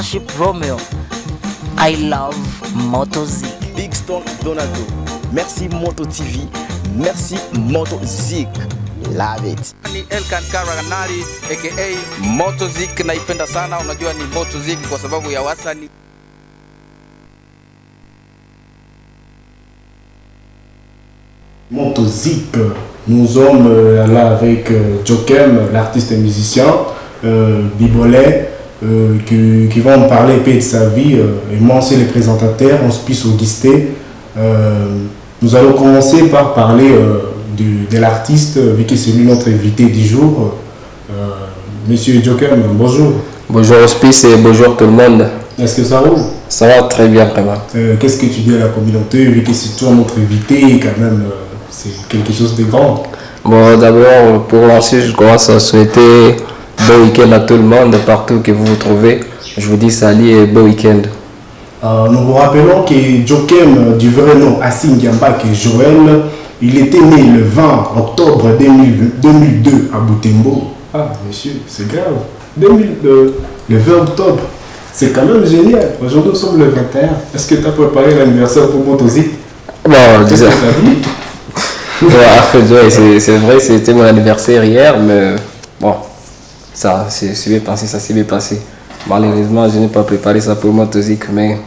Starship Romeo. I love Motozik. Big Stone Donaldo. Merci Moto TV. Merci Motozik. Love it. Ni Elkan Karaganali aka Motozik, naipenda sana. Unajua ni Motozik kwa sababu ya wasani. Motozik, nous sommes là avec Jokem, l'artiste et musicien, Bibolet, qui va me parler un peu de sa vie. Et moi, c'est le présentateur, on se pisse au guisté. Nous allons commencer par parler de l'artiste, vu que c'est lui notre invité du jour. Monsieur Jokem, bonjour. Bonjour Hospice et bonjour tout le monde. Est-ce que ça roule? Ça va très bien, vraiment. Qu'est-ce que tu dis à la communauté, vu que c'est toi notre invité, quand même, c'est quelque chose de grand. Bon, d'abord, pour lancer, je commence à souhaiter bon week-end à tout le monde, partout que vous vous trouvez. Je vous dis salut et bon week-end. Nous vous rappelons que Jokem, du vrai nom Assine Diambak Joël, il était né le 20 octobre 2002 à Butembo. Ah, monsieur, c'est grave. Le 20 octobre, c'est quand même génial. Aujourd'hui, nous sommes le 21. Est-ce que tu as préparé l'anniversaire pour Motozik? Bon, qu'est-ce que tu as dit? Ouais, c'est vrai, c'était mon anniversaire hier, mais bon, ça s'est bien passé. Malheureusement, je n'ai pas préparé ça pour Motozik, mais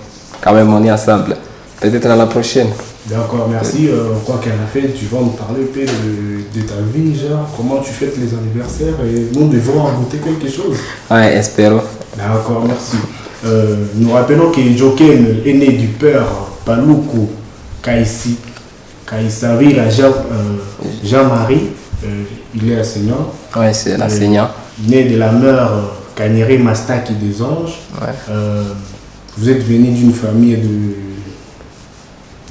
quand même, on est ensemble. Peut-être à la prochaine. D'accord, merci. Quoi qu'elle a fait, tu vas nous parler un peu de ta vie, genre, comment tu fêtes les anniversaires et nous devons ajouter quelque chose. Ouais, espérons. D'accord, merci. Nous rappelons que Jokem est né du père Paluku Kaïsavira Jean-Marie, il est enseignant. Oui, c'est l'enseignant. Né de la mère Kanyere Mastaki des Anges. Ouais. Vous êtes venu d'une famille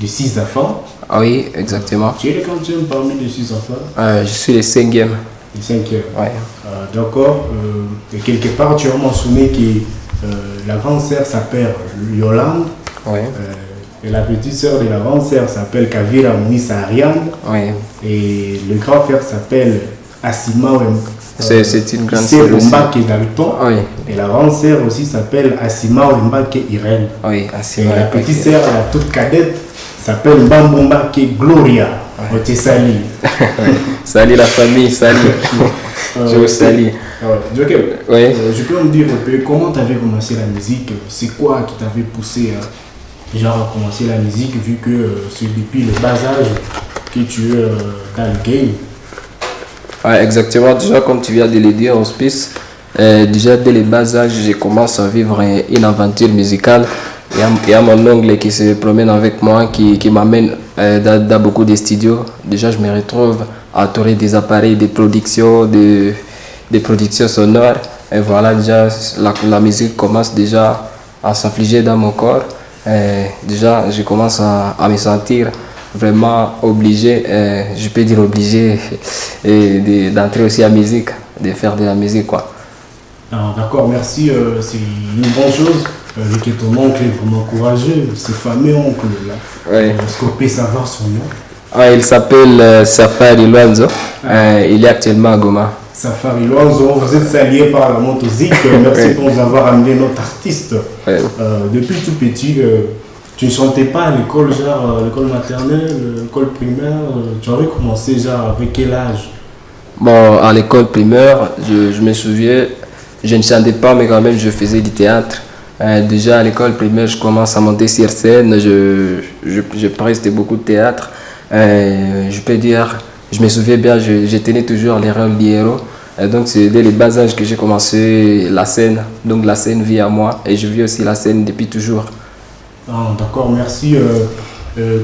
de 6 enfants. Ah oui, exactement. Tu es le quantième parmi les 6 enfants? Je suis le 5e. Le 5e. Ouais. D'accord. Et quelque part, tu as mentionné que la grande sœur s'appelle Yolande. Ouais. Et la petite sœur de la grande sœur s'appelle Kavira Mouissa Ariane. Oui. Et le grand frère s'appelle Asima. C'est une grande sœur aussi. Oui. Et la grande sœur aussi s'appelle Asima Mbake Irène. Oui, Asima. Et la petite sœur, la toute cadette, s'appelle Mbamboumbake Gloria. Ouais. On te salue. Salut la famille, salut. Je vous salue. Okay. Oui. Je peux me dire un peu comment tu avais commencé la musique? C'est quoi qui t'avait poussé à commencer la musique, vu que c'est depuis le bas âge que tu es dans le game? Ouais, exactement. Déjà, comme tu viens de le dire, Hospice, déjà dès le bas âge, j'ai commencé à vivre une aventure musicale. Il y a mon oncle qui se promène avec moi, qui m'amène dans beaucoup de studios. Déjà, je me retrouve entouré des appareils de production, des productions sonores. Et voilà, déjà, la musique commence déjà à s'infliger dans mon corps. Déjà, je commence à me sentir vraiment obligé, je peux dire obligé, d'entrer aussi à la musique, de faire de la musique, quoi. D'accord, merci. C'est une bonne chose. Vu que ton oncle est vraiment courageux, ce fameux oncle là. Ouais. Est-ce qu'on peut savoir son nom? Ah, il s'appelle Safari Luanzo. Il est actuellement à Goma. Safari Luanzo, vous êtes salué par la Motozik. Merci pour nous avoir amené notre artiste. Ouais. Depuis tout petit, tu ne chantais pas à l'école, genre l'école maternelle, l'école primaire. Tu avais commencé genre avec quel âge? Bon, à l'école primaire, je me souviens, je ne chantais pas, mais quand même je faisais du théâtre. Déjà à l'école primaire, je commence à monter sur scène, je prestais beaucoup de théâtre. Je peux dire, je me souviens bien, je tenais toujours les rôles du héros. Donc c'est dès le bas âge que j'ai commencé la scène. Donc la scène vit à moi et je vis aussi la scène depuis toujours. D'accord, merci.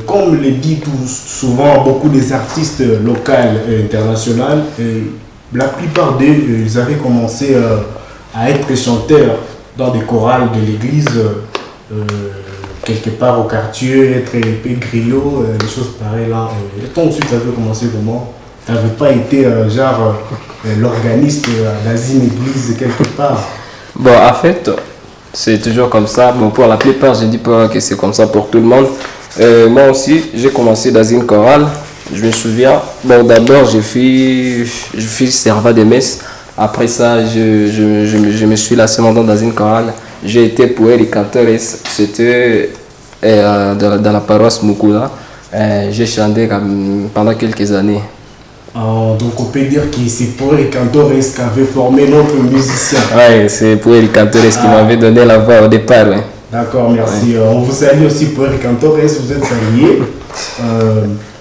Comme le dit souvent beaucoup des artistes locaux et internationaux, la plupart d'eux, ils avaient commencé à être chanteurs dans des chorales de l'église, quelque part au quartier, être épée griot, des choses pareilles là. Et toi ensuite, tu avais commencé comment? Tu n'avais pas été l'organiste dans une église quelque part? Bon, en fait, c'est toujours comme ça. Bon, pour la plupart, je ne dis pas que c'est comme ça pour tout le monde. Moi aussi, j'ai commencé dans une chorale. Je me souviens, bon, d'abord, je fis servant de messe. Après ça, je me suis lancé maintenant dans une chorale. j'ai été poète et canteur. C'était dans la paroisse Mukula. J'ai chanté pendant quelques années. Donc on peut dire que c'est Poer et Cantores qui avait formé notre musicien. Oui, c'est Poer et Cantores qui m'avait donné la voix au départ. Ouais. D'accord, merci. Ouais. On vous salue aussi Poer et Cantores, vous êtes salués.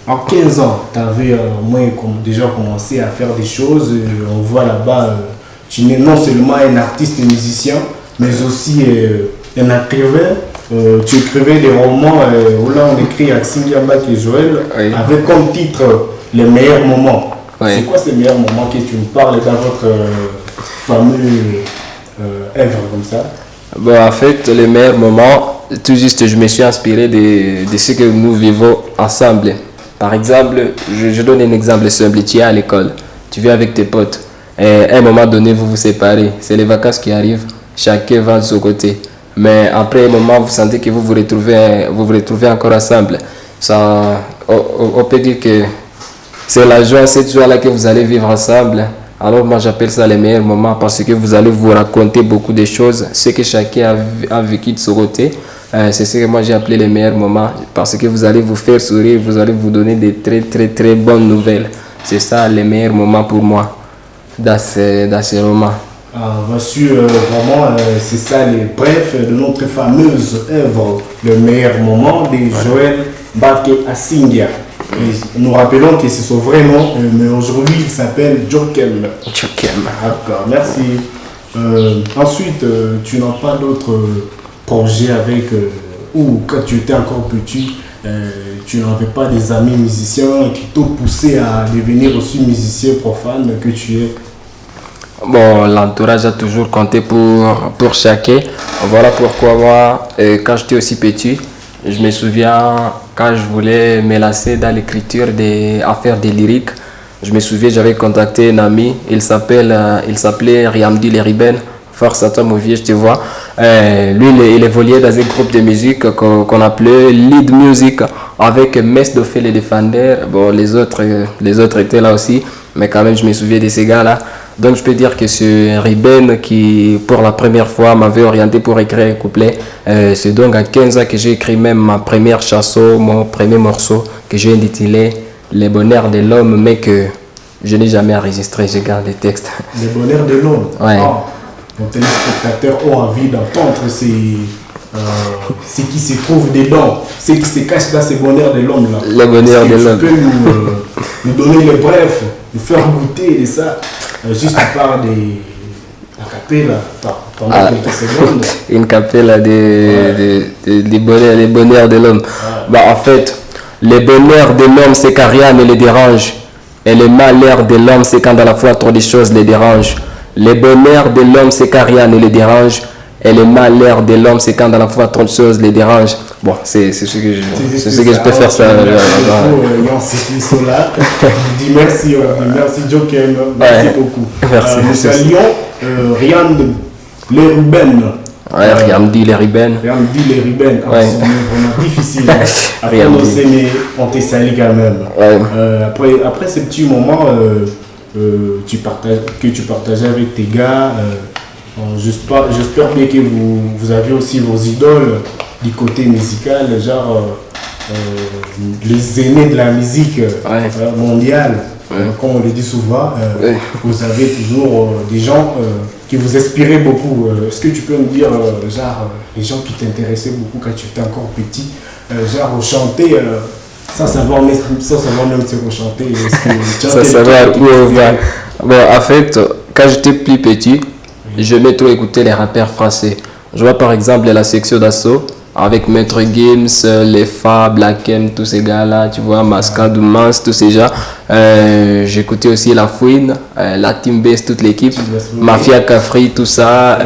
En 15 ans, tu avais au moins déjà commencé à faire des choses. On voit là-bas, tu n'es non seulement un artiste et musicien, mais aussi un écrivain. Tu écrivais des romans, où là on écrit Axime Yambak et Joël, oui. Avec comme titre les meilleurs moments. Oui. C'est quoi ces meilleurs moments que tu nous parles dans votre fameux œuvre comme ça? Bon, en fait, les meilleurs moments, tout juste, je me suis inspiré de ce que nous vivons ensemble. Par exemple, je donne un exemple simple. Tu es à l'école, tu viens avec tes potes, et à un moment donné, vous vous séparez. C'est les vacances qui arrivent, chacun va de son côté. Mais après un moment, vous sentez que vous vous retrouvez encore ensemble. Ça, on peut dire que c'est la joie, cette joie-là que vous allez vivre ensemble. Alors moi, j'appelle ça les meilleurs moments parce que vous allez vous raconter beaucoup de choses. Ce que chacun a vécu de son côté, c'est ce que moi j'ai appelé les meilleurs moments. Parce que vous allez vous faire sourire, vous allez vous donner des très très très bonnes nouvelles. C'est ça les meilleurs moments pour moi dans ces romans. Voici vraiment, c'est ça les brefs de notre fameuse œuvre, le meilleur moment de Joël Baké Asingia. Nous rappelons que c'est son vrai nom, mais aujourd'hui il s'appelle Jokem. D'accord, merci. Ensuite, tu n'as pas d'autres projets avec, ou quand tu étais encore petit, tu n'avais pas des amis musiciens qui t'ont poussé à devenir aussi musicien profane que tu es? Bon, l'entourage a toujours compté pour chacun. Voilà pourquoi moi, quand j'étais aussi petit, je me souviens quand je voulais me lancer dans l'écriture à faire des lyriques. Je me souviens, j'avais contacté un ami, il s'appelait Riamdi Leriben, force à toi mon vieux, je te vois. Lui, il évoluait dans un groupe de musique qu'on appelait Lead Music avec Mess Dofé les Defender. Bon, les autres étaient là aussi, mais quand même, je me souviens de ces gars-là. Donc je peux dire que c'est Riben qui, pour la première fois, m'avait orienté pour écrire un couplet. C'est donc à 15 ans que j'ai écrit même ma première chanson, mon premier morceau que j'ai intitulé « Les bonheurs de l'homme », mais que je n'ai jamais enregistré, je garde les textes. « Les bonheurs de l'homme ». Ouais. Nos téléspectateurs ont envie d'entendre ce qui se trouve dedans, ce qui se cache dans ces bonheurs de l'homme là. Les bonheurs de l'homme. Tu peux nous donner les brefs, nous faire goûter de ça, juste par des acapella pendant quelques secondes. Une capella des bonheurs de l'homme. Bah, en fait, les bonheurs de l'homme, c'est quand rien ne les dérange. Et le malheur de l'homme, c'est quand à la fois trop de choses les dérangent. Les bonheurs de l'homme, c'est quand rien ne les dérange. Et le malheur de l'homme, c'est quand à la fois trop de choses les dérangent. Bon, c'est ce que je peux faire ça. Je dis merci, merci Jokem, merci beaucoup. Merci. Nous saluons Riamdi Leriben. Ouais, Riamdi Leriben. Riamdi Leriben, c'est vraiment difficile à prononcer, mais on te salue quand même. Ouais. Après ces petits moments que tu partageais avec tes gars, j'espère bien que vous avez aussi vos idoles du côté musical, genre les aînés de la musique mondiale, comme on le dit souvent. Vous avez toujours des gens qui vous inspiraient beaucoup. Est-ce que tu peux me dire, genre, les gens qui t'intéressaient beaucoup quand tu étais encore petit, genre chanter sans savoir même si vous chantez? Sans savoir où on va. Bon, en fait, quand j'étais plus petit, j'aimais trop écouter les rappeurs français. Je vois par exemple la section d'assaut avec Maître Gims, les Fa, Black M, tous ces gars-là, tu vois, Masca, Doumans, tous ces gens. J'écoutais aussi La Fouine, la Team Base, toute l'équipe, Mafia Cafri, tout ça,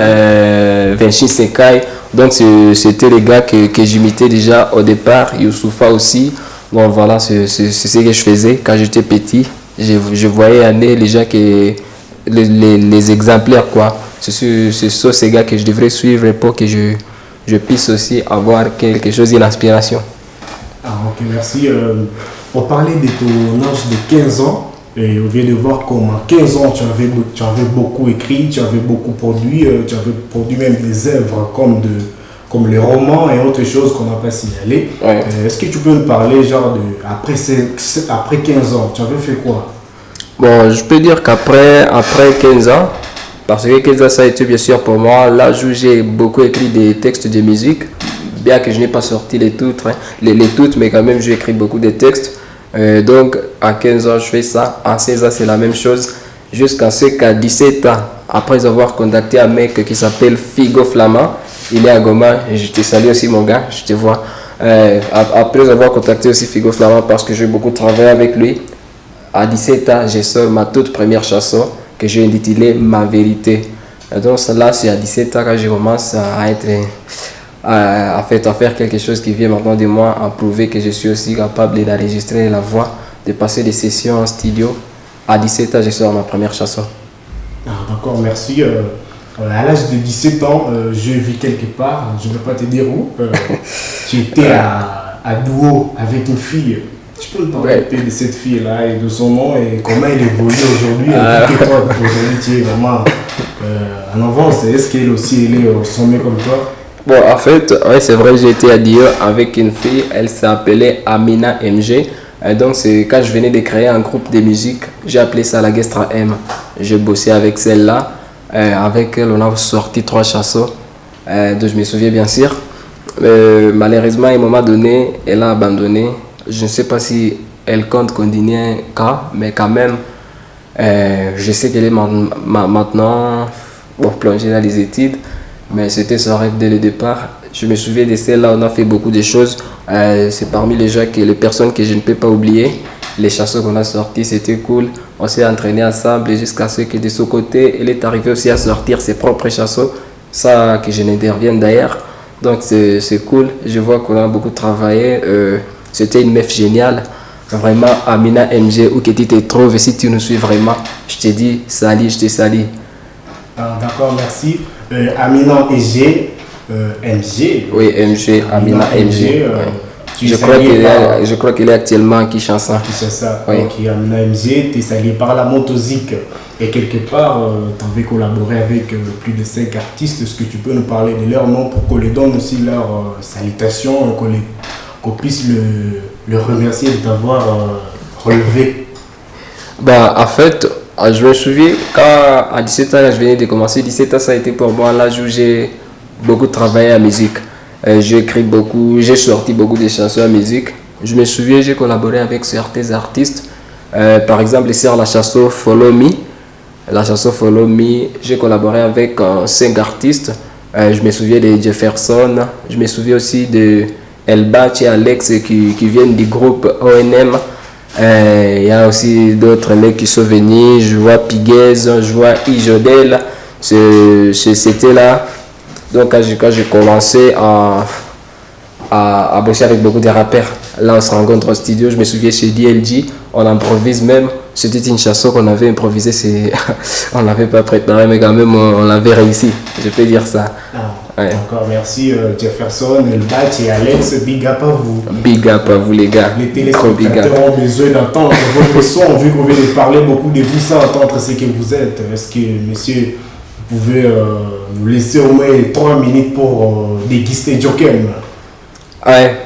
Vinci Sekai. Donc c'était les gars que j'imitais déjà au départ, Youssoufa aussi. Bon voilà, c'est ce que je faisais quand j'étais petit. Je voyais aller les gens les exemplaires quoi. C'est ces gars que je devrais suivre pour que je puisse aussi avoir quelque chose d'inspiration. Ok, merci. On parlait de ton âge de 15 ans. Et on vient de voir qu'en 15 ans, tu avais beaucoup écrit, tu avais beaucoup produit, tu avais produit même des œuvres comme les romans et autres choses qu'on n'a pas signalées. Ouais. Est-ce que tu peux me parler, genre, après 15 ans, tu avais fait quoi? Bon, je peux dire qu'après 15 ans, parce que 15 ans, ça a été bien sûr pour moi l'âge où j'ai beaucoup écrit des textes de musique, bien que je n'ai pas sorti les toutes, hein, les toutes, mais quand même j'ai écrit beaucoup de textes. Donc à 15 ans, je fais ça. À 16 ans, c'est la même chose. Jusqu'à ce qu'à 17 ans, après avoir contacté un mec qui s'appelle Figo Flamand, il est à Goma, et je te salue aussi mon gars, je te vois. Après avoir contacté aussi Figo Flamand parce que j'ai beaucoup travaillé avec lui, à 17 ans, j'ai sorti ma toute première chanson que j'ai intitulée Ma Vérité. Et donc là, c'est à 17 ans que je commence à faire quelque chose qui vient maintenant de moi, à prouver que je suis aussi capable d'enregistrer la voix, de passer des sessions en studio. À 17 ans, je sors ma première chanson. Ah, d'accord, merci. À l'âge de 17 ans, je vis quelque part, je ne vais pas te dire où. Tu étais à Douau avec une fille. Tu peux me parler de cette fille-là et de son nom et comment elle évolue aujourd'hui? Que toi, aujourd'hui, tu es vraiment en avance. Est-ce qu'elle aussi elle est au sommet comme toi? Bon, en fait, ouais, c'est vrai, j'ai été à Dio avec une fille, elle s'appelait Amina MG. Donc, c'est quand je venais de créer un groupe de musique, j'ai appelé ça la Gestra M. J'ai bossé avec celle-là. Avec elle, on a sorti 3 chansons, dont je me souviens bien sûr. Malheureusement, à un moment donné, elle a abandonné. Je ne sais pas si elle compte continuer un cas, mais quand même, je sais qu'elle est maintenant plongée dans les études. Mais c'était son rêve dès le départ. Je me souviens de celle-là, on a fait beaucoup de choses. C'est parmi les personnes que je ne peux pas oublier. Les chansons qu'on a sorties, c'était cool. On s'est entraîné ensemble jusqu'à ce que de son côté, elle est arrivée aussi à sortir ses propres chansons. Ça, que je n'intervienne d'ailleurs. Donc c'est cool. Je vois qu'on a beaucoup travaillé. C'était une meuf géniale. Vraiment, Amina MG, où que tu te trouves, si tu nous suis vraiment, je te dis salut, je te salue. D'accord, merci. Amina MG. MG. Oui, MG, Amina MG. Je crois qu'elle est actuellement en Kinshasa. Kinshasa, oui. Ok, Amina MG, tu es salué par la Motozik. Et quelque part, tu avais collaboré avec plus de 5 artistes. Est-ce que tu peux nous parler de leur nom pour qu'on les donne aussi leurs salutations, qu'on puisse le remercier de t'avoir relevé? Bah, en fait, je me souviens quand à 17 ans, je venais de commencer. 17 ans, ça a été pour moi l'âge où j'ai beaucoup travaillé à la musique. J'ai écrit beaucoup, j'ai sorti beaucoup de chansons à musique. Je me souviens, j'ai collaboré avec certains artistes. Par exemple, sur la chanson Follow Me. La chanson Follow Me, j'ai collaboré avec 5 artistes. Je me souviens de Jefferson. Je me souviens aussi de Elbach et Alex qui viennent du groupe ONM. Il y a aussi d'autres mecs qui sont venus. Je vois Piguez, je vois Ijodel. C'était là. Donc quand j'ai commencé à bosser avec beaucoup de rappeurs, là on se rencontre au studio, je me souviens chez DLG, on improvise même. C'était une chanson qu'on avait improvisée, on l'avait pas préparé mais quand même on l'avait réussi, je peux dire ça. Ouais. Encore merci Jefferson, Elbach et Alex, big up à vous. Big up à vous les gars. Les téléspectateurs ont besoin d'entendre votre son, vu qu'on vient de parler beaucoup de vous sans entendre ce que vous êtes. Est-ce que monsieur, vous pouvez nous laisser au moins 3 minutes pour déguster Jokem? Ouais.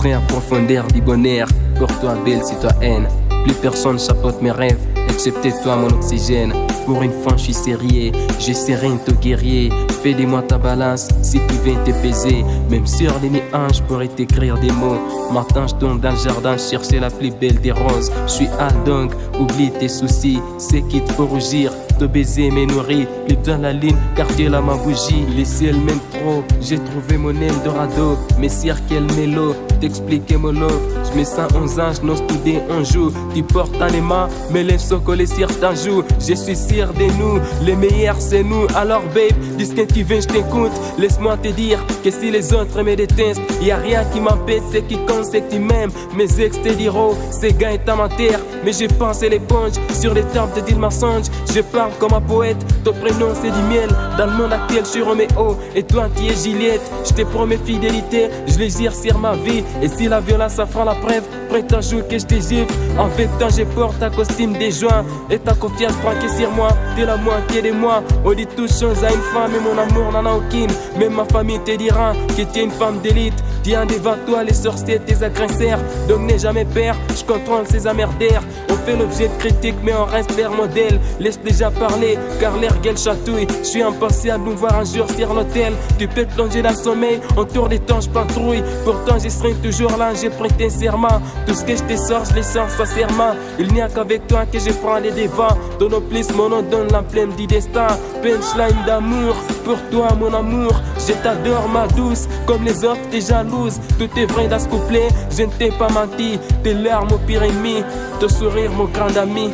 À profondeur du bonheur, pour toi belle citoyenne. Plus personne chapeaute mes rêves, excepté toi mon oxygène. Pour une fois je suis sérieux, je serai un tout guerrier. Fais de moi ta balance, si tu viens te peser. Même sur les nuages, je pourrais t'écrire des mots. Matin je tourne dans le jardin, chercher la plus belle des roses. Je suis donc oublie tes soucis, c'est qui te faut rougir. Te baiser me nourrir, les dans la ligne, quartier là ma bougie. Les ciels m'aiment trop, j'ai trouvé mon Eldorado. Mes cirques quel mélo, t'expliquer mon love. mes 111 anges, nos studés on joue. Tu portes dans les mains, mes lèvres sont collées sur ta joue. Je suis sûr de nous, les meilleurs c'est nous. Alors babe, dis ce que tu veux, je t'écoute. Laisse-moi te dire que si les autres me détestent, y'a rien qui m'empêche, c'est qui compte, c'est que tu m'aimes. Mes ex te diront, c'est gars est amateur. Mais j'ai pensé l'éponge, sur les termes de dire mensonge. Je parle comme un poète, ton prénom c'est du miel. Dans le monde actuel, je suis Roméo, et toi tu es Juliette. Je te promets fidélité, je les gire sur ma vie. Et si la violence ça fera la preuve, prête un jour que je te gifle. En fait, tant je porte ta costume des joints. Et ta confiance braquée sur moi, t'es la moitié de moi. On dit toutes choses à une femme, et mon amour n'en a aucune. Même ma famille te dira que tu es une femme d'élite. Tiens devant toi les sorciers, tes agresseurs. Donc n'aie jamais peur, je contrôle ces amerdaires. On fait l'objet de critiques, mais on reste leur modèle. Laisse déjà parler, car l'air gueule chatouille. Je suis impatient à nous voir un jour sur l'hôtel. Tu peux plonger dans le sommeil, autour des temps je patrouille. Pourtant je serai toujours là, j'ai pris un serment. Tout ce que je te sors, je les sors sincèrement. Il n'y a qu'avec toi que je prends les devants. Donne plus mon nom, donne la plaine du destin. Punchline d'amour, pour toi mon amour. Je t'adore ma douce, comme les autres t'es jalouse. Tout est vrai dans ce couplet, je ne t'ai pas menti. Tes larmes au pire ennemi, ton sourire mon grand ami.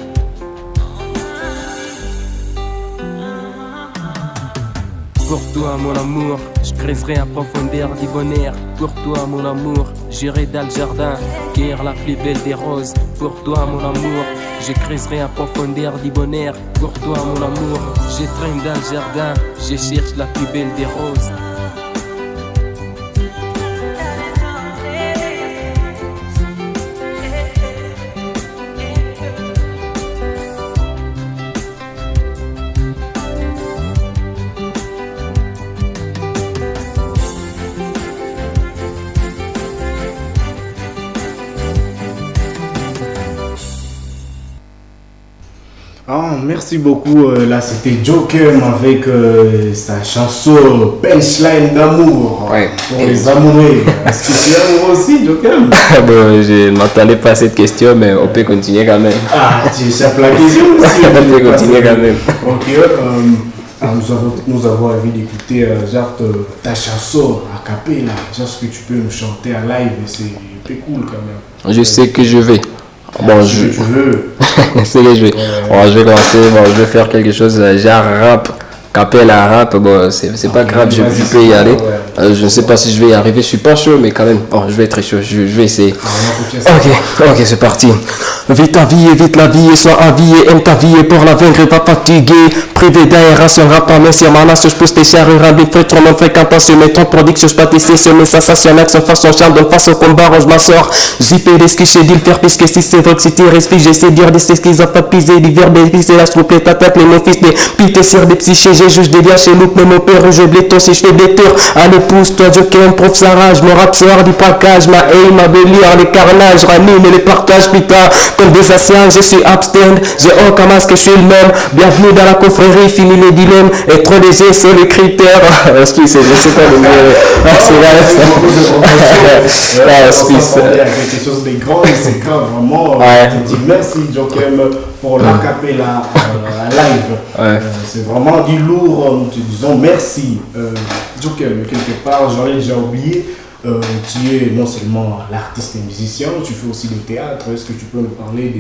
Pour toi mon amour, je creuserai à profondeur du bonheur. Pour toi mon amour, j'irai dans le jardin, cueillir la plus belle des roses. Pour toi mon amour, je creuserai à profondeur du bonheur. Pour toi mon amour, je traîne dans le jardin, je cherche la plus belle des roses. Ah, merci beaucoup. Là, c'était Joker avec sa chanson Punchline d'amour. Ouais. Pour les amoureux. Est-ce que tu es amoureux aussi, Joker? Bon, je ne m'attendais pas à cette question, mais on peut continuer quand même. Ah, tu échappes la question aussi. On peut continuer quand même. Ok, nous avons envie d'écouter ta chanson à cappella. Genre ce que tu peux me chanter à live, c'est cool quand même. Je sais que je vais. Bon, ce que tu veux. C'est que je vais. Bon, je vais commencer. Bon, je vais faire quelque chose genre rap. Cappella rap. Bon, c'est pas grave, je peux y aller. Je ne sais pas si je vais y arriver. Je suis pas chaud, mais quand même. Bon, je vais être chaud. Je vais essayer. Ok, c'est parti. Vite ta vie, vite la vie, sois habillé, aime ta vie, pour la vaincre, pas fatigué. Privé d'aération, rap en main sur ma nation, je pousse tes chars, rambler, fait trop mon fréquentation, mes temps prodiques, je pas tes sessions, mes sensations, action, façon, charme, donc face au combat, je m'en sors. Zippé, des skis, chez deal, faire puisque si c'est vrai que si tu respires, j'essaie de dire des skis, à pas piser, des verbes, des fils, et la stroupe, ta tête, les mots fils, des pité sur des psychés, j'ai juste des liens chez nous, mais mon père, je blé, toi, si je fais des tours. Allez, pousse-toi, Joker, prof, Sarah, je me rap sort du package, ma aim, ma belire, les carnages, ranime et les partages, putain. Comme des anciens, je suis abstain, j'ai aucun masque, je suis le même. Bienvenue dans la confrérie, fini les dilemmes. Et trop léger, c'est les critères. Excusez, je sais pas le mot. Quelque chose de grand et c'est grave, vraiment. Je te dis merci, Joker, pour la capella live. C'est vraiment du lourd. Nous te disons merci. Joker, quelque part, j'aurais déjà oublié. Tu es non seulement l'artiste et musicien, tu fais aussi du théâtre. Est-ce que tu peux me parler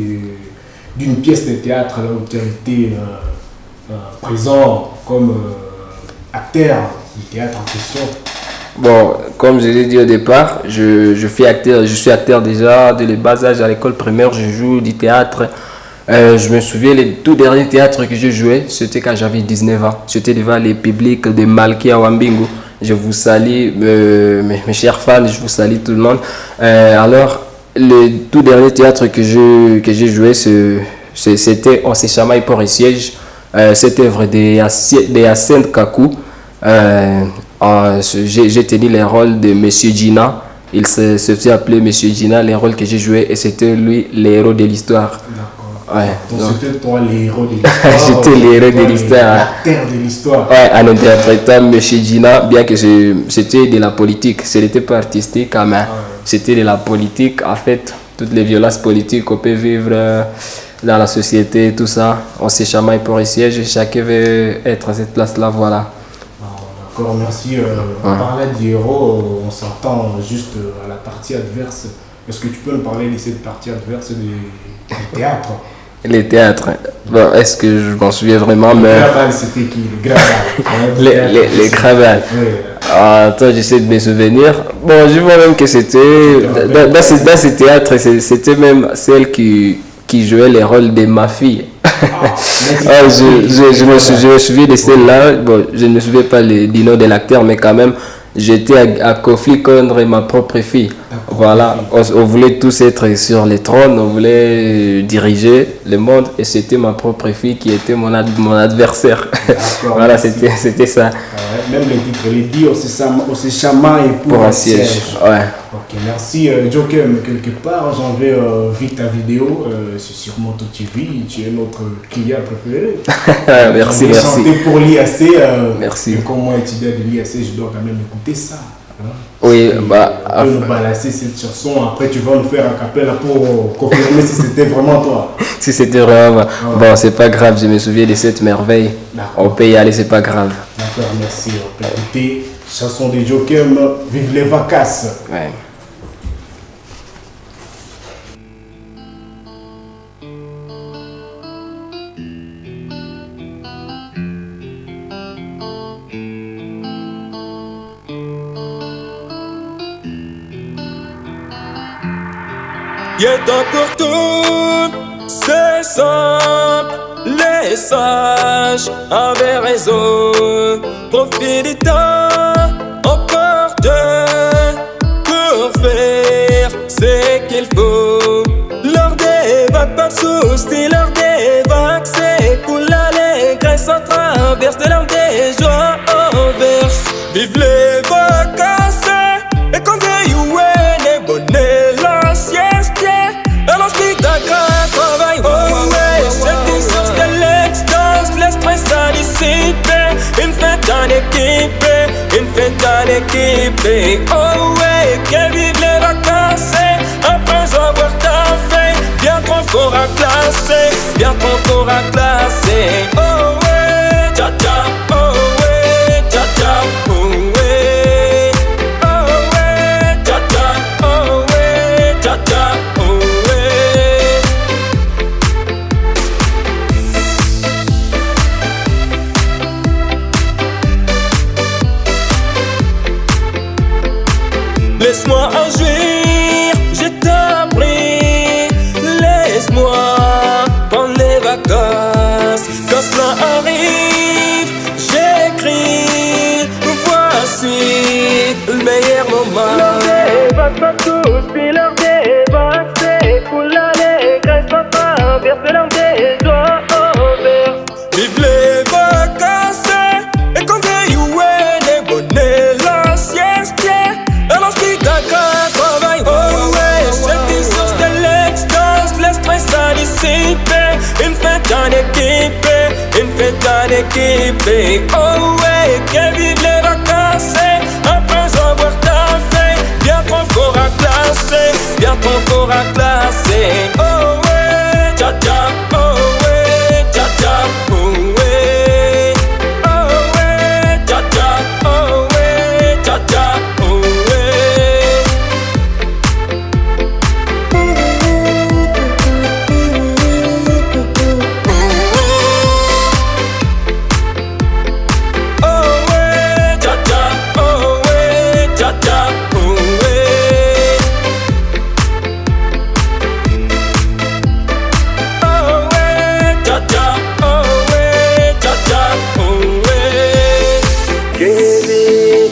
d'une pièce de théâtre là où tu as été présent comme acteur du théâtre en question? Bon, comme je l'ai dit au départ, je suis acteur déjà dès le bas âge. À l'école primaire, je joue du théâtre. Je me souviens, les tout derniers théâtres que j'ai joué, c'était quand j'avais 19 ans. J'étais devant les publics de Malki à Wambingu. Je vous salue, mes chers fans, je vous salue tout le monde. Alors, le tout dernier théâtre que j'ai joué, c'était On s'est chamaille pour un siège. Cette œuvre de Hyacinthe Kakou. J'ai tenu les rôles de Monsieur Gina. Il se faisait appeler Monsieur Gina, les rôles que j'ai joués, et c'était lui, les héros de l'histoire. Ouais, donc c'était toi les héros de l'histoire. J'étais les héros de l'histoire. L'acteur de l'histoire. Ouais, en interprétant M. Gina, bien que c'était de la politique. Ce n'était pas artistique, mais c'était de la politique. En fait, toutes les violences politiques qu'on peut vivre dans la société, tout ça, on se chamaille pour un siège et chacun veut être à cette place-là, voilà. D'accord, merci. On parlait du héros, on s'entend juste à la partie adverse. Est-ce que tu peux me parler de cette partie adverse du théâtre? Les théâtres. Bon, est-ce que je m'en souviens vraiment? Le Mais Graval, c'était qui? Le Graval. les cravates. Oui. Attends, j'essaie de me souvenir. Bon, je vois même que c'était dans ce théâtre, c'était même celle qui jouait les rôles de ma fille. Je me souviens de celle-là. Bon, je ne me souviens pas du nom de l'acteur, mais quand même, j'étais à conflit contre ma propre fille. Voilà, on voulait tous être sur les trônes, on voulait diriger le monde et c'était ma propre fille qui était mon adversaire. Voilà, c'était ça. Même les titres, les dit aussi chamaille pour un siège. Ouais. Ok, merci Joker, mais quelque part j'en vais vite ta vidéo, c'est sur Moto TV, tu es notre client préféré. Merci. Chanter pour l'IAC, merci. Et comme moi étudiant de l'IAC, je dois quand même écouter ça. Hein. Oui, on peut nous balancer cette chanson, après tu vas nous faire un cappella pour confirmer si c'était vraiment toi. Si c'était vraiment bon, c'est pas grave, je me souviens de cette merveille. On peut y aller, c'est pas grave. D'accord, merci. On peut écouter chanson de Joker, vive les vacances. Ouais. Y'a temps pour tout, c'est simple. Les sages avaient raison. Profite du temps opportun pour faire ce qu'il faut. Lors des vagues pas de soucis, lors des vagues c'est cool. L'allégresse en traverse de l'âme des joies en verse. Vive les vacances et quand you est bonnet la sieste. Alors spectacle, travail, oh ouais, c'est une source de l'extase, le stress à dissiper. Une fête en équipe, une fête en équipe. Oh ouais, que vive les vacances après avoir taffé. Bien trop fort à classer, bien trop fort à classer. Oh ouais, tcha tcha, oh ouais, tcha tcha, oh ouais. Oh ouais, tcha tcha, oh ouais, tcha tcha, oh ouais. Laisse-moi en jouir, je t'en prie. Laisse-moi prendre les vacances. Quand cela arrive, j'écris. Voici le meilleur moment. L'heure des vagues partout, puis l'heure des vagues c'est cool. L'allégresse en traverse de l'heure des joies en verse. Vive les vacances et quand you est bonnet la sieste. Alors spectacle, travail, oh ouais, c'est une source de l'extase, le stress à dissiper. Une fête en équipe, une fête en équipe. Oh ouais, que vive les vacances après avoir taffé. Bien trop fort à classer, bien trop fort à classer. Oh ouais, tcha tcha, oh ouais, tcha tcha, oh ouais. Oh ouais, tcha tcha, oh ouais, tcha tcha, oh ouais.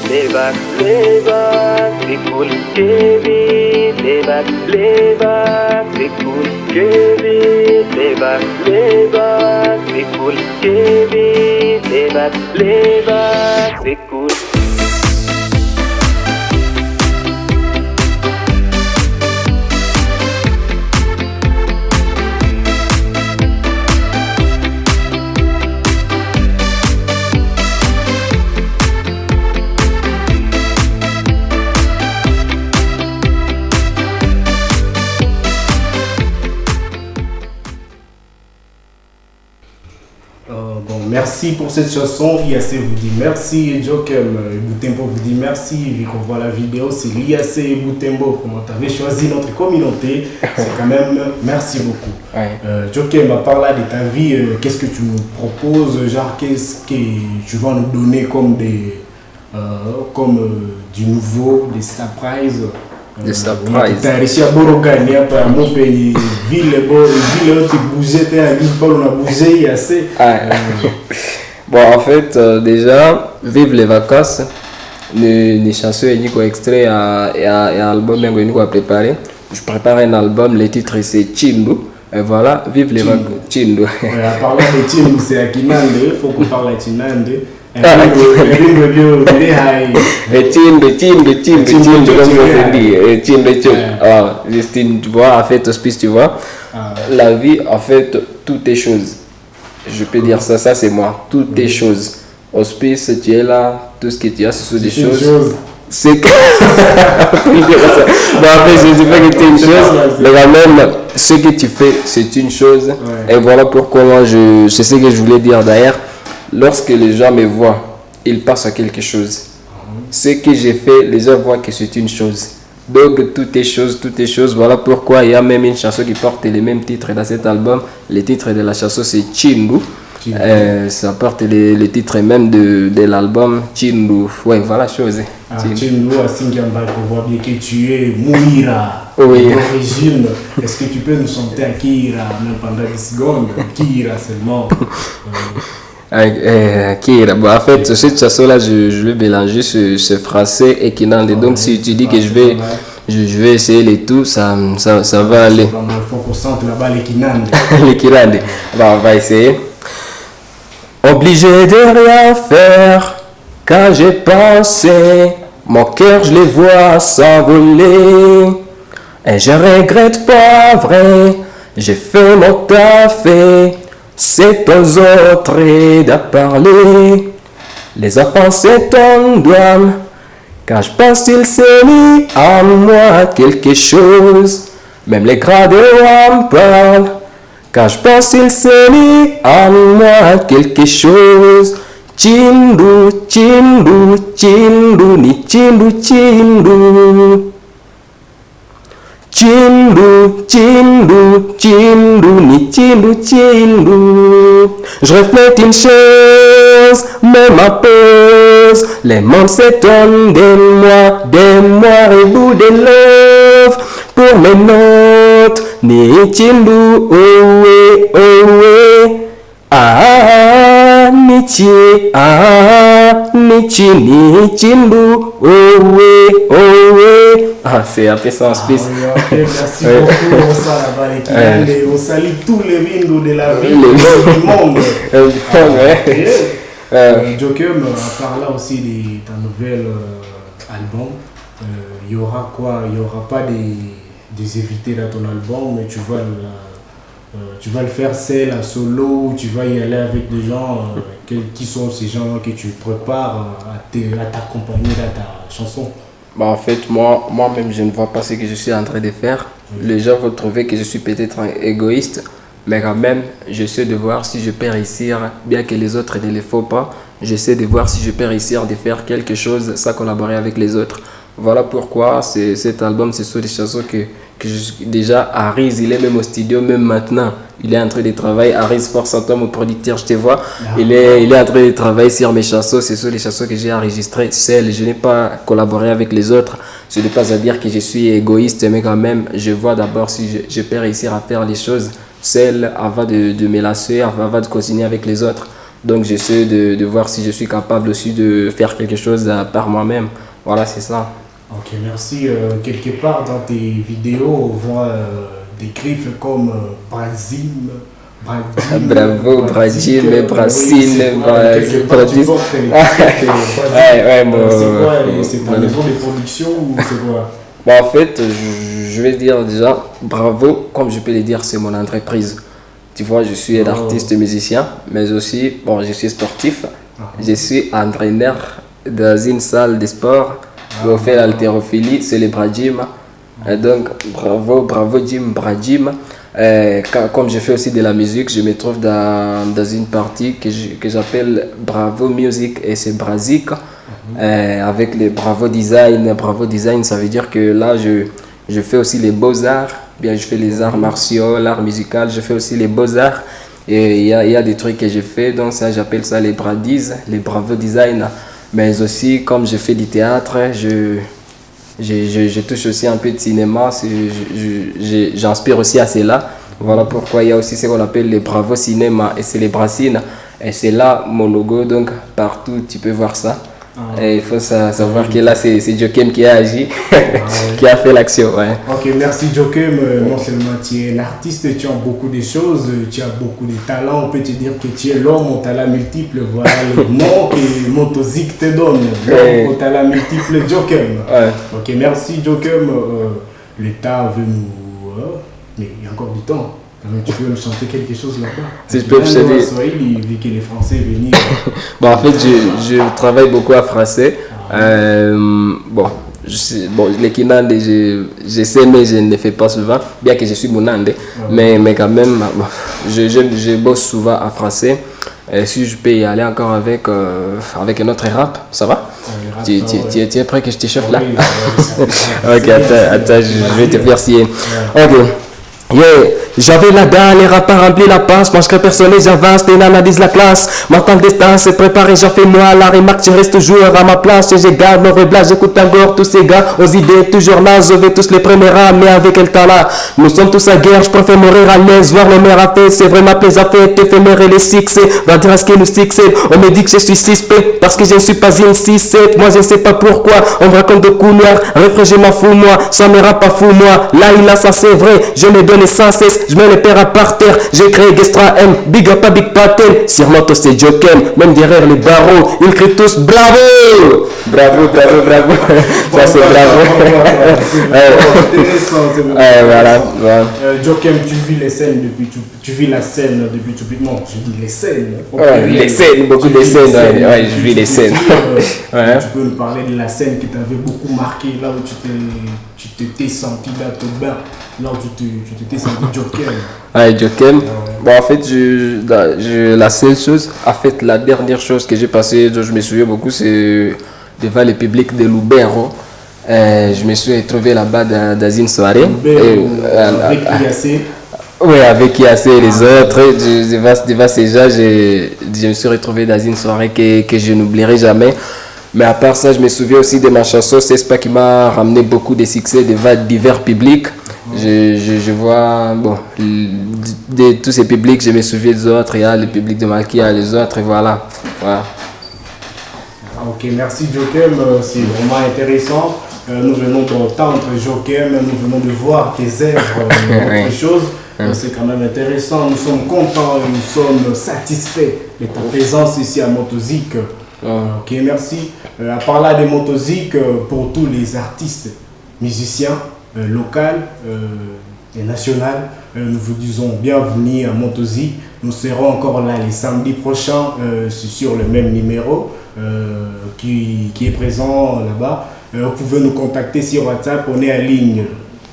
Les vagues, c'est cool. Kevin, les vagues, c'est cool. Kevin, les vagues, c'est cool. Kevin, les vagues, c'est cool. merci pour cette chanson. IAC vous dit merci. Jokem Boutembo vous dit merci. Vu qu'on voit la vidéo, c'est l'IAC et Boutembo. Comment tu avais choisi notre communauté. C'est quand même merci beaucoup. Ouais. Jokem, à part là de ta vie, qu'est-ce que tu nous proposes? Genre, qu'est-ce que tu vas nous donner comme du nouveau, des surprises? Des surprises. Tu as réussi à Borogani, à mon pays, ville où tu bougeais, tu as bougé, IAC. Bon, en fait, déjà, vive les vacances. Les chansons et Nico extrait et un album que Nico a préparé. Je prépare un album, le titre c'est Chindu. Et voilà, vive les vacances. Chindu. En parlant de Chindu, c'est à Kinande, il faut qu'on parle à Chinande. Justine, tu vois, en fait, hospice, tu vois, la vie, en fait, tout est chose. Je peux dire ça, c'est moi. Tout est chose. Hospice, tu es là, tout ce que tu as, ce sont des choses. C'est que. Bon, en fait, je dis pas que tu es une chose, mais quand même, ce que tu fais, c'est une chose. Et voilà pourquoi moi, je sais ce que je voulais dire d'ailleurs. Lorsque les gens me voient, ils passent à quelque chose. Ce que j'ai fait, les gens voient que c'est une chose. Donc tout est chose. Voilà pourquoi il y a même une chanson qui porte les mêmes titres dans cet album. Le titre de la chanson c'est Chindu. Ça porte les titres même de l'album Chindu. Ouais, voilà chose. Chindu, à Singiamba, on voit bien que tu es Mouira. Oui. D'origine. Est-ce que tu peux nous chanter à Kira, même pendant 10 secondes? Kira seulement. Bon, en fait, cette chanson-là, je vais mélanger ce français et Kinande. Donc, si tu dis que je vais essayer les tout, ça va aller. Il faut qu'on sente là-bas les Kinande. Les Kinande. Bon, on va essayer. Obligé de rien faire, quand j'ai pensé, mon cœur, je les vois s'envoler. Et je regrette pas vrai, j'ai fait mon café. C'est aux autres d'en parler. Les enfants, c'est ton doigt. Quand je pense, il s'est mis à moi quelque chose. Même les grands en parlent. Quand je pense, il s'est mis à moi quelque chose. Chindu, Chindu, Chindu, ni Chindu, Chindu. Chindu, Chindu, Chindu, ni Chindu, Chindu. Je reflète une chose, mais ma pause. Les mondes s'étonnent de moi et bout de love. Pour mes notes, ni Chindu, oh ouais, oh ouais. Ah, ni chi, ni chi, ni Chindu, oh ouais, oh ouais. Ah, c'est un peu ça en Suisse. Merci beaucoup, on salue tous les windows de la ville du monde. Jokem, à part là aussi de ta nouvel album, il y aura quoi? Il n'y aura pas des invités dans ton album, mais tu vas le faire seul, en solo, tu vas y aller avec des gens. Qui sont ces gens que tu prépares à t'accompagner dans ta chanson? Bah en fait, moi-même, je ne vois pas ce que je suis en train de faire. Les gens vont trouver que je suis peut-être un égoïste, mais quand même, j'essaie de voir si je peux réussir, bien que les autres ne le font pas. J'essaie de voir si je peux réussir de faire quelque chose sans collaborer avec les autres. Voilà pourquoi cet album, ce sont des chansons que déjà, Aris, il est même au studio, même maintenant. Il est en train de travailler. Aris Force Anthem, mon producteur, je te vois. Il est en train de travailler sur mes chansons. Ce sont les chansons que j'ai enregistrées seules. Je n'ai pas collaboré avec les autres. Ce n'est pas à dire que je suis égoïste, mais quand même, je vois d'abord si je peux réussir à faire les choses seules avant de me lasser, avant de continuer avec les autres. Donc, j'essaie de voir si je suis capable aussi de faire quelque chose par moi-même. Voilà, c'est ça. Ok, merci. Quelque part dans tes vidéos, on voit des griffes comme Brazil. Bravo, Brazil, Brazil, c'est ta maison de production ou c'est quoi? En fait, je vais dire déjà, bravo, comme je peux le dire, c'est mon entreprise. Tu vois, je suis un artiste musicien, mais aussi, je suis sportif. Je suis entraîneur dans une salle de sport. Je fais l'haltérophilie, c'est le Brajim. Donc, bravo Jim Brajim. Comme je fais aussi de la musique, je me trouve dans une partie que j'appelle Bravo Music et c'est Brasique. Avec les Bravo Design. Bravo Design, ça veut dire que là, je fais aussi les beaux-arts. Bien, je fais les arts martiaux, l'art musical, je fais aussi les beaux-arts. Et il y a des trucs que j'ai fait, donc ça, j'appelle ça les Bradies, les Bravo Design. Mais aussi, comme je fais du théâtre, je touche aussi un peu de cinéma, j'inspire aussi à cela. Voilà pourquoi il y a aussi ce qu'on appelle les Bravo Cinéma et c'est les Bracines. Et c'est là mon logo, donc partout tu peux voir ça. Et il faut savoir que là c'est Jokem qui a agi, qui a fait l'action. Ouais. Ok, merci Jokem. Non seulement tu es l'artiste, tu as beaucoup de choses, tu as beaucoup de talents. On peut te dire que tu es l'homme au talent multiple. Voilà le nom que Motozik te donne. L'homme au talent multiple, Jokem. Ouais. Ok, merci Jokem. L'État veut nous. Mais il y a encore du temps. Tu peux me chanter quelque chose là-bas? Si je peux chanter. Vu que les Français viennent. Bon, en fait, je travaille beaucoup en français. Les Kinande, je sais, mais je ne le fais pas souvent, bien que je suis Mounande. Mais quand même, je bosse souvent en français. Si je peux y aller encore avec un autre rap, ça va? Tu es prêt que je t'échauffe là? Ok, attends, je vais te faire signer. Ok. Yeah, j'avais la dalle, les rappeurs remplis la passe, pense que personne les avance, les nanas disent la classe. Maintenant le destin c'est préparé, j'en fais moi la remarque, je reste toujours à ma place. Et je garde mon réglage, j'écoute encore tous ces gars, aux idées toujours là, je vais tous les premiers rangs, mais avec le temps là, nous sommes tous à guerre, je préfère mourir à l'aise, voir le maire à fait, c'est vraiment plaisir à faire, éphémère et les succès, va dire à ce que nous succède. On me dit que je suis suspect, parce que je ne suis pas une 6-7, moi je ne sais pas pourquoi, on me raconte de coups noirs, refrain je m'en fous moi, ça me rend pas fou moi, là il a ça c'est vrai, je me donne sans cesse, je mets les pères à par terre, j'ai créé Gestra M, big up à Big Patel, sur moto c'est Jokem, même derrière les barreaux, ils crient tous bravo! Bravo, bravo, bravo, ça c'est bravo. Intéressant, c'est bon. Voilà. Jokem, tu vis la scène depuis tout petit. Non, je dis les scènes. Les scènes, beaucoup de scènes, je vis les scènes. Tu peux nous parler de la scène qui t'avait beaucoup marqué, là où tu t'étais senti là tout bas. Là où tu t'étais senti Jokem. Jokem. Bon, en fait, la seule chose, la dernière chose que j'ai passée, dont je me souviens beaucoup, c'est devant le public de Lubero. Je me suis retrouvé là-bas dans une soirée. Avec IAC. Oui, avec IAC et les autres. Devant ces gens, je me suis retrouvé dans une soirée que je n'oublierai jamais. Mais à part ça, je me souviens aussi de ma chanson, c'est pas qui m'a ramené beaucoup de succès devant divers publics. Je vois, de tous ces publics, je me souviens des autres, il y a le public de Malkia, les autres, et voilà. Ok, merci Jokem, c'est vraiment intéressant. Nous venons d'entendre Jokem, nous venons de voir tes œuvres, autre chose. C'est quand même intéressant, nous sommes contents, nous sommes satisfaits de ta présence ici à Motozik. Ok, merci. À part là de Motozik, pour tous les artistes, musiciens, locaux et nationaux, nous vous disons bienvenue à Motozik. Nous serons encore là les samedis prochains sur le même numéro qui est présent là-bas. Vous pouvez nous contacter sur WhatsApp, on est en ligne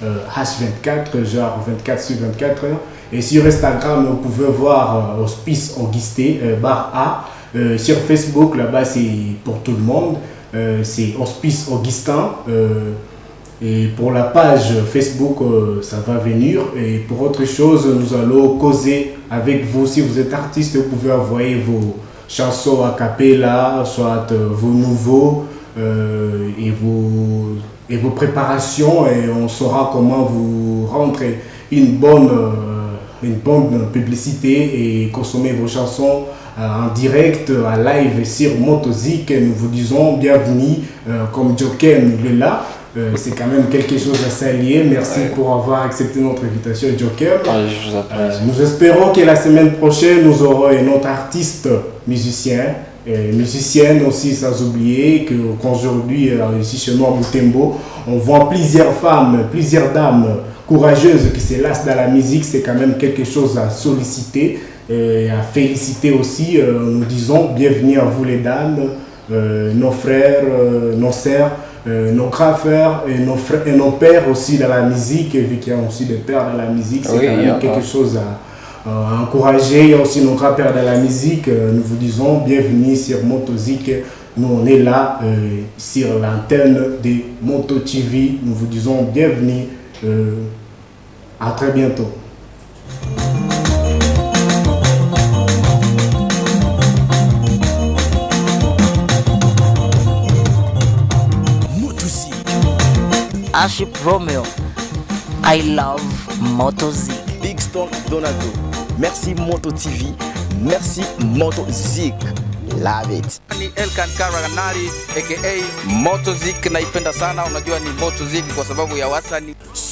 H24, genre 24 sur 24 heures. Et sur Instagram, vous pouvez voir Hospice Augusté, barre A. Sur Facebook, là-bas, c'est pour tout le monde. C'est Hospice Augustin. Et pour la page Facebook, ça va venir. Et pour autre chose, nous allons causer avec vous. Si vous êtes artiste, vous pouvez envoyer vos chansons a cappella, soit vos nouveaux et vos préparations. Et on saura comment vous rendre une bonne publicité et consommer vos chansons en direct, en live sur Motozik. Nous vous disons bienvenue, comme Jokem il est là. C'est quand même quelque chose à saluer. Merci pour avoir accepté notre invitation, Jokem. Je vous apprécie. Nous espérons que la semaine prochaine, nous aurons un autre artiste musicien, musicienne aussi, sans oublier qu'aujourd'hui, ici chez nous à Butembo, on voit plusieurs femmes, plusieurs dames courageuses qui se lancent dans la musique. C'est quand même quelque chose à solliciter et à féliciter aussi. Nous disons bienvenue à vous les dames, nos frères, nos sœurs. nos grands frères et nos frères et nos pères aussi dans la musique, vu qu'il y a aussi des pères dans la musique, c'est quand même quelque chose à encourager. Il y a aussi nos grands-pères dans la musique. Nous vous disons bienvenue sur Motozik. Nous on est là sur l'antenne de Moto TV. Nous vous disons bienvenue. À très bientôt. Aship Romeo, I love Motozik. Big Stone Donaldo. Merci Moto TV. Merci Motozik. Love it. Ni Elkan Karaganali aka Motozik, naipenda sana. Unajua ni Motozik kwa sababu ya wasani